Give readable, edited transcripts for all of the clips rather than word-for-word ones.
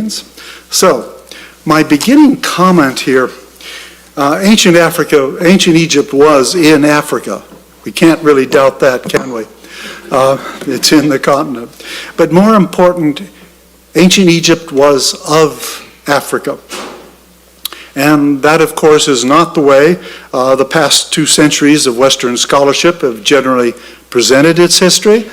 means. So, my beginning comment here, ancient Egypt was in Africa. We can't really doubt that, can we? It's in the continent. But more important, ancient Egypt was of Africa. And that, of course, is not the way the past 2 centuries of Western scholarship have generally presented its history.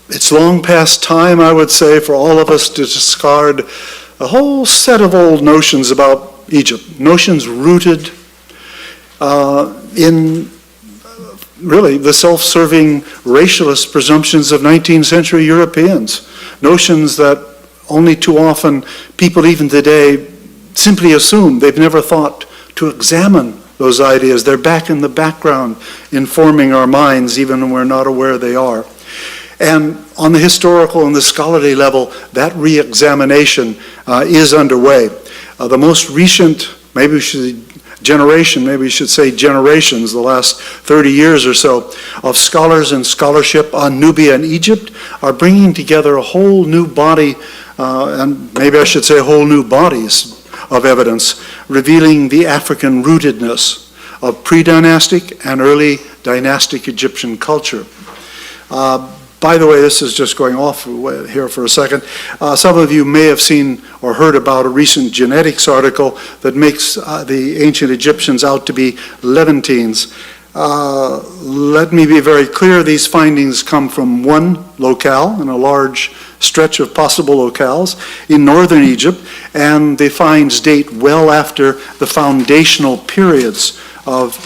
It's long past time, I would say, for all of us to discard a whole set of old notions about Egypt, notions rooted in really the self-serving racialist presumptions of 19th century Europeans, notions that only too often people even today simply assume. They've never thought to examine those ideas. They're back in the background, informing our minds even when we're not aware they are. And on the historical and the scholarly level, that re-examination is underway. The most recent, maybe we should say generations, the last 30 years or so, of scholars and scholarship on Nubia and Egypt are bringing together a whole new body, and maybe I should say whole new bodies of evidence, revealing the African rootedness of pre-dynastic and early dynastic Egyptian culture. By the way, this is just going off here for a second. Some of you may have seen or heard about a recent genetics article that makes the ancient Egyptians out to be Levantines. Let me be very clear, these findings come from one locale in a large stretch of possible locales in northern Egypt, and the finds date well after the foundational periods of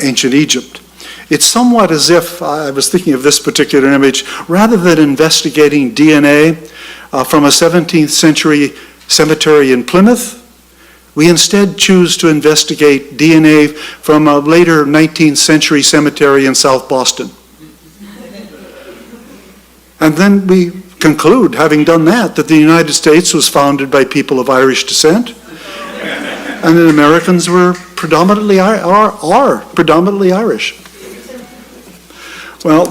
ancient Egypt. It's somewhat as if, I was thinking of this particular image, rather than investigating DNA from a 17th century cemetery in Plymouth, we instead choose to investigate DNA from a later 19th century cemetery in South Boston. And then we conclude, having done that the United States was founded by people of Irish descent, and that Americans were predominantly, are predominantly Irish. Well,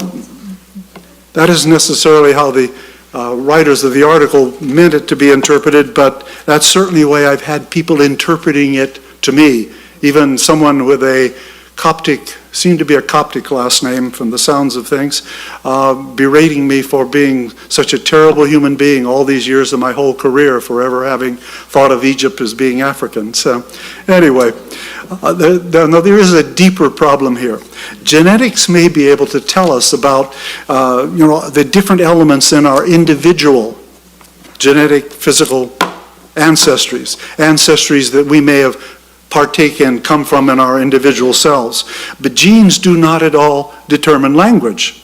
that isn't necessarily how the writers of the article meant it to be interpreted, but that's certainly the way I've had people interpreting it to me. Even someone with a Coptic, seemed to be a Coptic last name from the sounds of things, berating me for being such a terrible human being all these years of my whole career, for ever having thought of Egypt as being African. So anyway, there is a deeper problem here. Genetics may be able to tell us about the different elements in our individual genetic, physical ancestries that we may have partake in, come from in our individual selves. But genes do not at all determine language.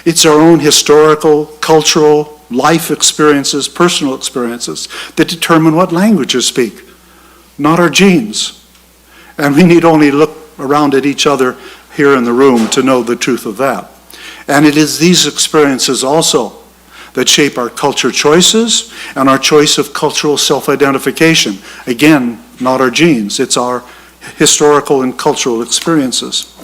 It's our own historical, cultural, life experiences, personal experiences that determine what languages speak, not our genes. And we need only look around at each other here in the room to know the truth of that. And it is these experiences also that shape our culture choices and our choice of cultural self-identification. Again, not our genes, it's our historical and cultural experiences.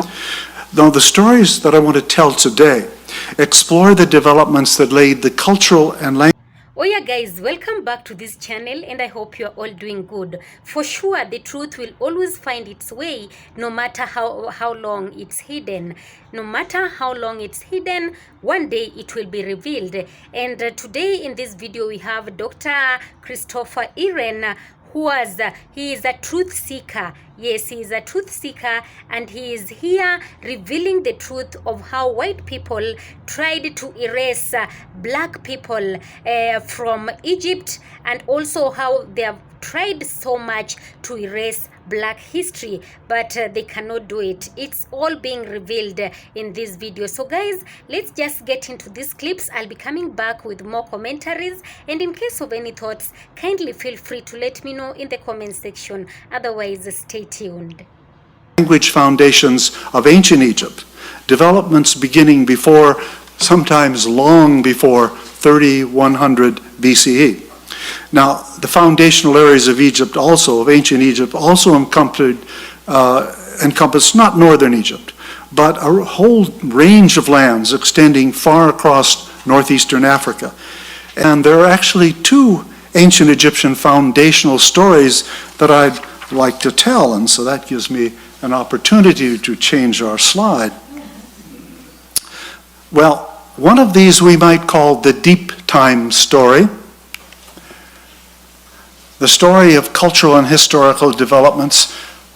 Now, the stories that I want to tell today explore the developments that laid the cultural and language. Oh yeah guys, welcome back to this channel, and I hope you're all doing good. For sure, the truth will always find its way, no matter how long it's hidden. No matter how long it's hidden, one day it will be revealed. And today in this video we have Dr. Proffessor Ehren, he is a truth seeker. Yes, he is a truth seeker, and he is here revealing the truth of how white people tried to erase black people from Egypt, and also how they have tried so much to erase black history, but they cannot do it. It's all being revealed in this video. So guys, let's just get into these clips. I'll be coming back with more commentaries, and in case of any thoughts, kindly feel free to let me know in the comment section. Otherwise, stay tuned. Language foundations of ancient Egypt, developments beginning before, sometimes long before 3100 BCE. Now, the foundational areas of Egypt also, of ancient Egypt, also encompass not northern Egypt, but a whole range of lands extending far across northeastern Africa. And there are actually two ancient Egyptian foundational stories that I'd like to tell, and so that gives me an opportunity to change our slide. Well, one of these we might call the deep time story, the story of cultural and historical developments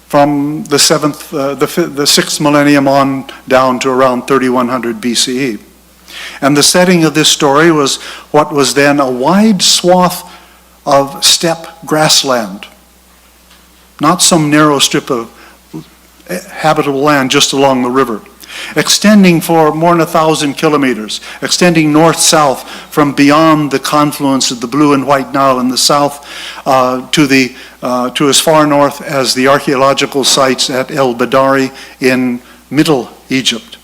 from the 6th millennium on down to around 3100 BCE. And the setting of this story was what was then a wide swath of steppe grassland, not some narrow strip of habitable land just along the river, extending for more than 1,000 kilometers, extending north-south from beyond the confluence of the Blue and White Nile in the south to as far north as the archaeological sites at El Badari in Middle Egypt.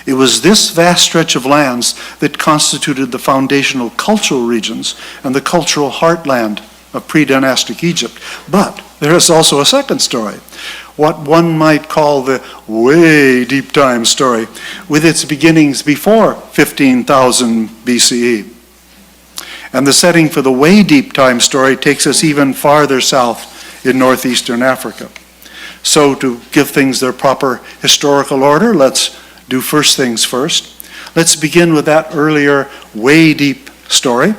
It was this vast stretch of lands that constituted the foundational cultural regions and the cultural heartland of pre-dynastic Egypt. But there is also a second story, what one might call the way deep time story, with its beginnings before 15,000 BCE. And the setting for the way deep time story takes us even farther south in northeastern Africa. So to give things their proper historical order, let's do first things first. Let's begin with that earlier way deep story.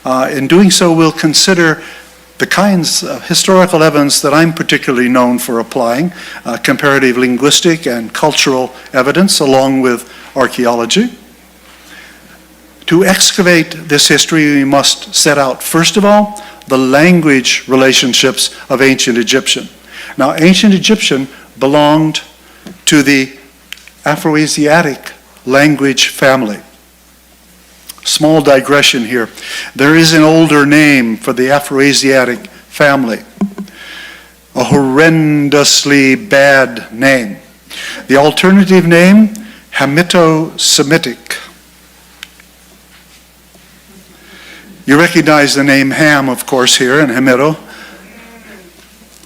In doing so, we'll consider the kinds of historical evidence that I'm particularly known for applying, comparative linguistic and cultural evidence along with archaeology. To excavate this history, we must set out, first of all, the language relationships of ancient Egyptian. Now, ancient Egyptian belonged to the Afroasiatic language family. Small digression here. There is an older name for the Afroasiatic family, a horrendously bad name. The alternative name, Hamito-Semitic. You recognize the name Ham, of course, here in Hamito.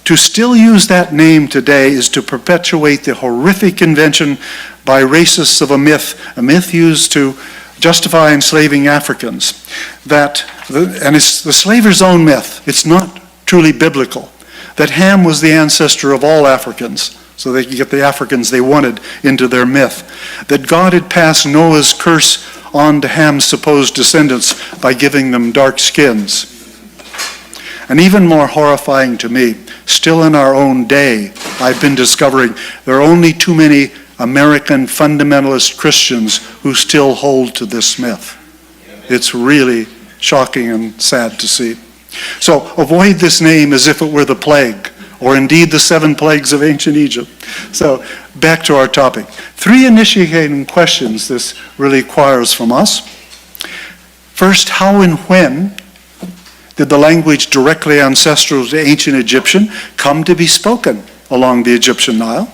To still use that name today is to perpetuate the horrific invention by racists of a myth used to justify enslaving Africans. And it's the slaver's own myth, it's not truly biblical, that Ham was the ancestor of all Africans, so they could get the Africans they wanted into their myth. That God had passed Noah's curse on to Ham's supposed descendants by giving them dark skins. And even more horrifying to me, still in our own day, I've been discovering there are only too many American fundamentalist Christians who still hold to this myth. It's really shocking and sad to see. So avoid this name as if it were the plague, or indeed the 7 plagues of ancient Egypt. So back to our topic. 3 initiating questions this really requires from us. First, how and when did the language directly ancestral to ancient Egyptian come to be spoken along the Egyptian Nile?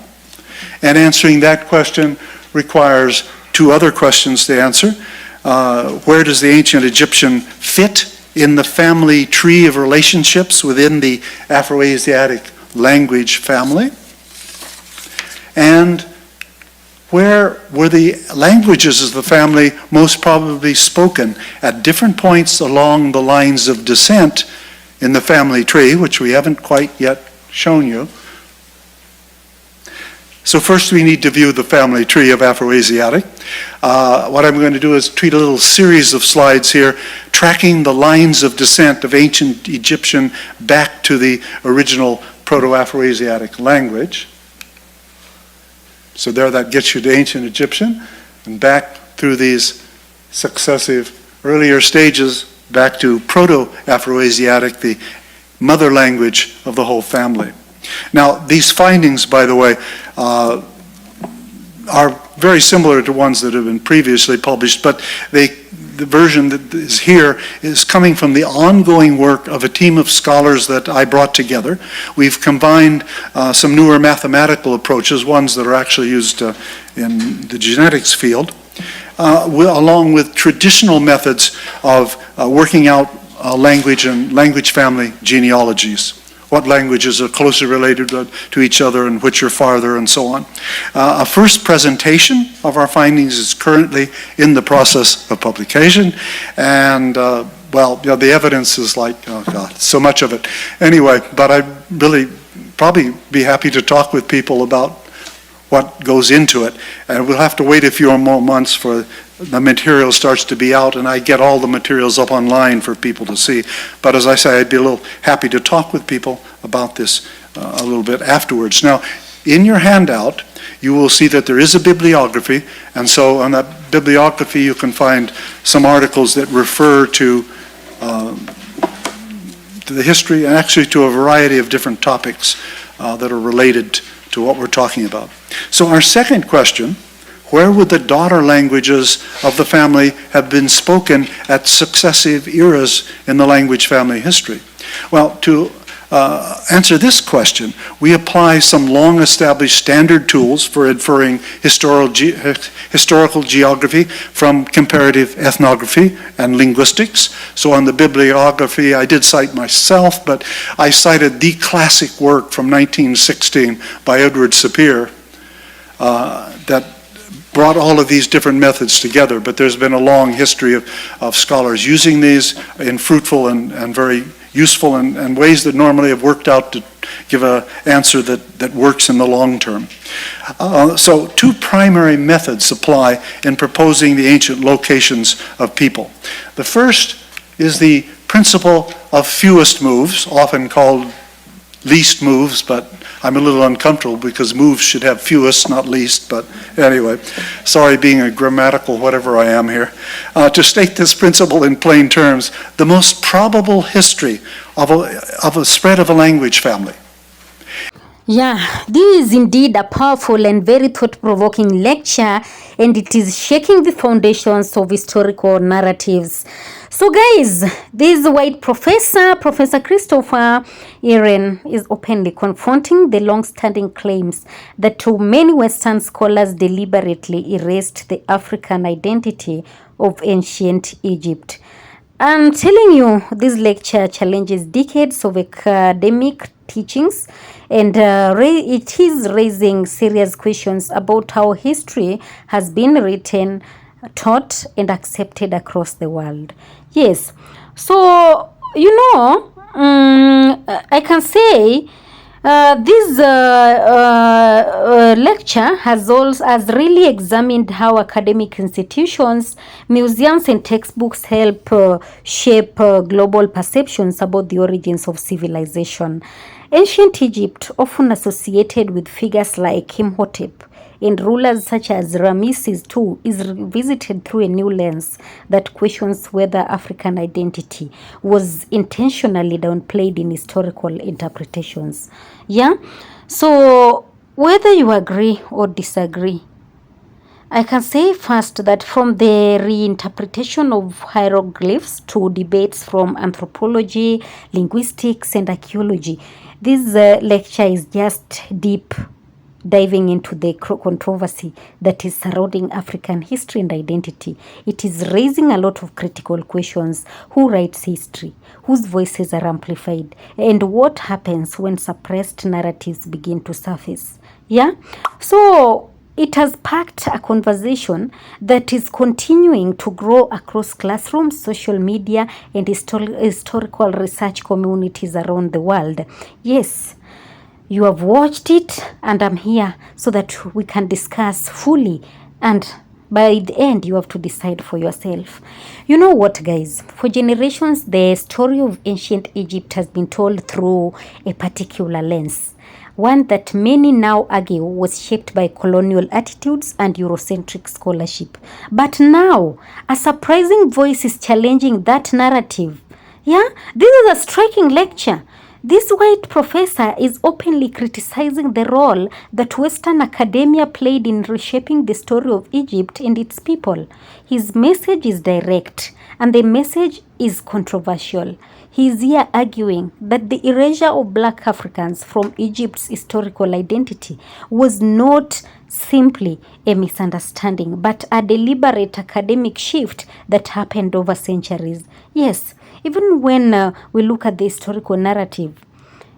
And answering that question requires 2 other questions to answer. Where does the ancient Egyptian fit in the family tree of relationships within the Afroasiatic language family? And where were the languages of the family most probably spoken at different points along the lines of descent in the family tree, which we haven't quite yet shown you? So first we need to view the family tree of Afroasiatic. What I'm going to do is treat a little series of slides here, tracking the lines of descent of ancient Egyptian back to the original Proto-Afroasiatic language. So there, that gets you to ancient Egyptian, and back through these successive earlier stages back to Proto-Afroasiatic, the mother language of the whole family. Now, these findings, by the way, are very similar to ones that have been previously published, but the version that is here is coming from the ongoing work of a team of scholars that I brought together. We've combined some newer mathematical approaches, ones that are actually used in the genetics field, along with traditional methods of working out language and language family genealogies. What languages are closely related to each other and which are farther, and so on. A first presentation of our findings is currently in the process of publication, and well, the evidence is like, oh God, so much of it. Anyway, but I'd really probably be happy to talk with people about what goes into it. And we'll have to wait a few more months for the material starts to be out and I get all the materials up online for people to see. But as I say, I'd be a little happy to talk with people about this a little bit afterwards. Now, in your handout, you will see that there is a bibliography, and so on that bibliography you can find some articles that refer to the history and actually to a variety of different topics that are related to what we're talking about. So our second question, where would the daughter languages of the family have been spoken at successive eras in the language family history? Well, to answer this question, we apply some long-established standard tools for inferring historical geography from comparative ethnography and linguistics. So on the bibliography, I did cite myself, but I cited the classic work from 1916 by Edward Sapir that brought all of these different methods together, but there's been a long history of scholars using these in fruitful and very useful and ways that normally have worked out to give an answer that works in the long term. So two primary methods apply in proposing the ancient locations of people. The first is the principle of fewest moves, often called least moves, but I'm a little uncomfortable because moves should have fewest, not least, but anyway, sorry being a grammatical whatever I am here. To state this principle in plain terms, the most probable history of a spread of a language family. Yeah, this is indeed a powerful and very thought-provoking lecture, and it is shaking the foundations of historical narratives. So guys, this white professor, Professor Christopher Ehren, is openly confronting the long-standing claims that too many Western scholars deliberately erased the African identity of ancient Egypt. I'm telling you, this lecture challenges decades of academic teachings, and it is raising serious questions about how history has been written, taught, and accepted across the world. Yes, so I can say this lecture has really examined how academic institutions, museums, and textbooks help shape global perceptions about the origins of civilization. Ancient Egypt, often associated with figures like Imhotep and rulers such as Ramesses II, is revisited through a new lens that questions whether African identity was intentionally downplayed in historical interpretations. Yeah, so whether you agree or disagree, I can say first that from the reinterpretation of hieroglyphs to debates from anthropology, linguistics, and archaeology, this lecture is just deep diving into the controversy that is surrounding African history and identity. It is raising a lot of critical questions. Who writes history? Whose voices are amplified? And what happens when suppressed narratives begin to surface? Yeah? So it has sparked a conversation that is continuing to grow across classrooms, social media, and historical research communities around the world. Yes, you have watched it, and I'm here so that we can discuss fully, and by the end you have to decide for yourself. You know what, guys? For generations, the story of ancient Egypt has been told through a particular lens, one that many now argue was shaped by colonial attitudes and Eurocentric scholarship. But now, a surprising voice is challenging that narrative. Yeah, this is a striking lecture. This white professor is openly criticizing the role that Western academia played in reshaping the story of Egypt and its people. His message is direct, and the message is controversial. He is here arguing that the erasure of Black Africans from Egypt's historical identity was not simply a misunderstanding, but a deliberate academic shift that happened over centuries. Yes, even when we look at the historical narrative,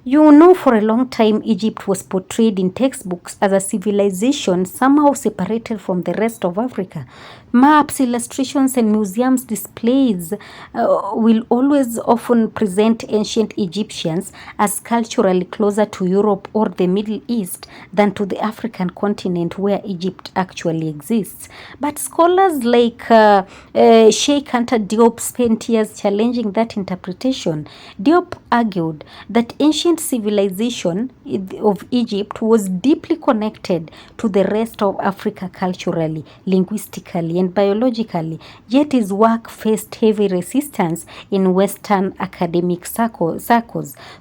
you know, for a long time, Egypt was portrayed in textbooks as a civilization somehow separated from the rest of Africa. Maps, illustrations, and museums displays will always often present ancient Egyptians as culturally closer to Europe or the Middle East than to the African continent where Egypt actually exists. But scholars like Sheikh Anta Diop spent years challenging that interpretation. Diop argued that ancient civilization of Egypt was deeply connected to the rest of Africa culturally, linguistically, and biologically, yet his work faced heavy resistance in Western academic circles.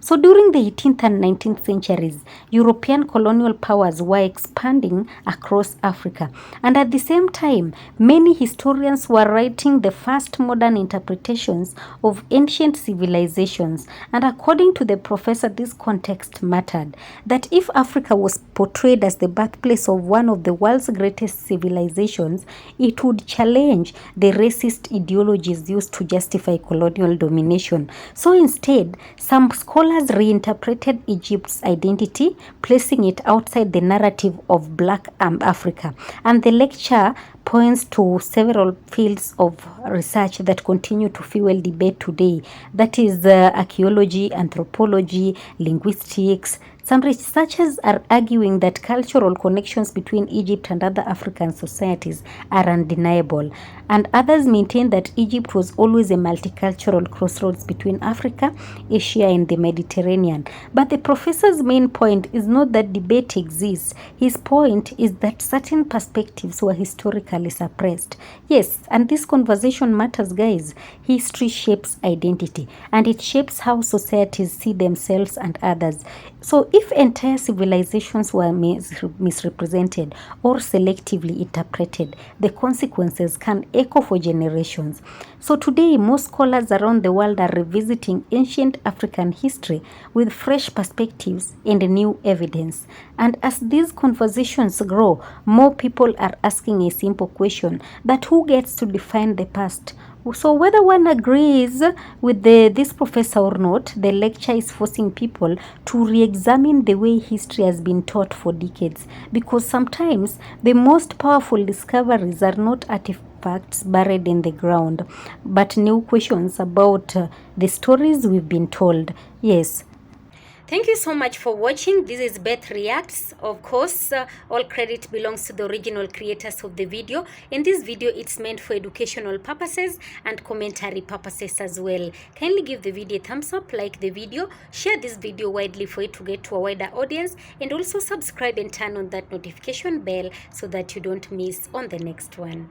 So during the 18th and 19th centuries, European colonial powers were expanding across Africa. And at the same time, many historians were writing the first modern interpretations of ancient civilizations. And according to the professor, this context mattered. That if Africa was portrayed as the birthplace of one of the world's greatest civilizations, it would challenge the racist ideologies used to justify colonial domination. So instead, some scholars reinterpreted Egypt's identity, placing it outside the narrative of Black Africa. And the lecture points to several fields of research that continue to fuel debate today. That is archaeology, anthropology, linguistics. Some researchers are arguing that cultural connections between Egypt and other African societies are undeniable, and others maintain that Egypt was always a multicultural crossroads between Africa, Asia, and the Mediterranean. But the professor's main point is not that debate exists. His point is that certain perspectives were historically suppressed. Yes, and this conversation matters, guys. History shapes identity, and it shapes how societies see themselves and others. So if entire civilizations were misrepresented or selectively interpreted, the consequences can echo for generations. So today, most scholars around the world are revisiting ancient African history with fresh perspectives and new evidence. And as these conversations grow, more people are asking a simple question: that who gets to define the past? So whether one agrees with this professor or not, the lecture is forcing people to re-examine the way history has been taught for decades. Because sometimes the most powerful discoveries are not artifacts buried in the ground, but new questions about the stories we've been told. Yes. Thank you so much for watching. This is Beth Reacts. Of course, all credit belongs to the original creators of the video. In this video, it's meant for educational purposes and commentary purposes as well. Kindly give the video a thumbs up, like the video, share this video widely for it to get to a wider audience, and also subscribe and turn on that notification bell so that you don't miss on the next one.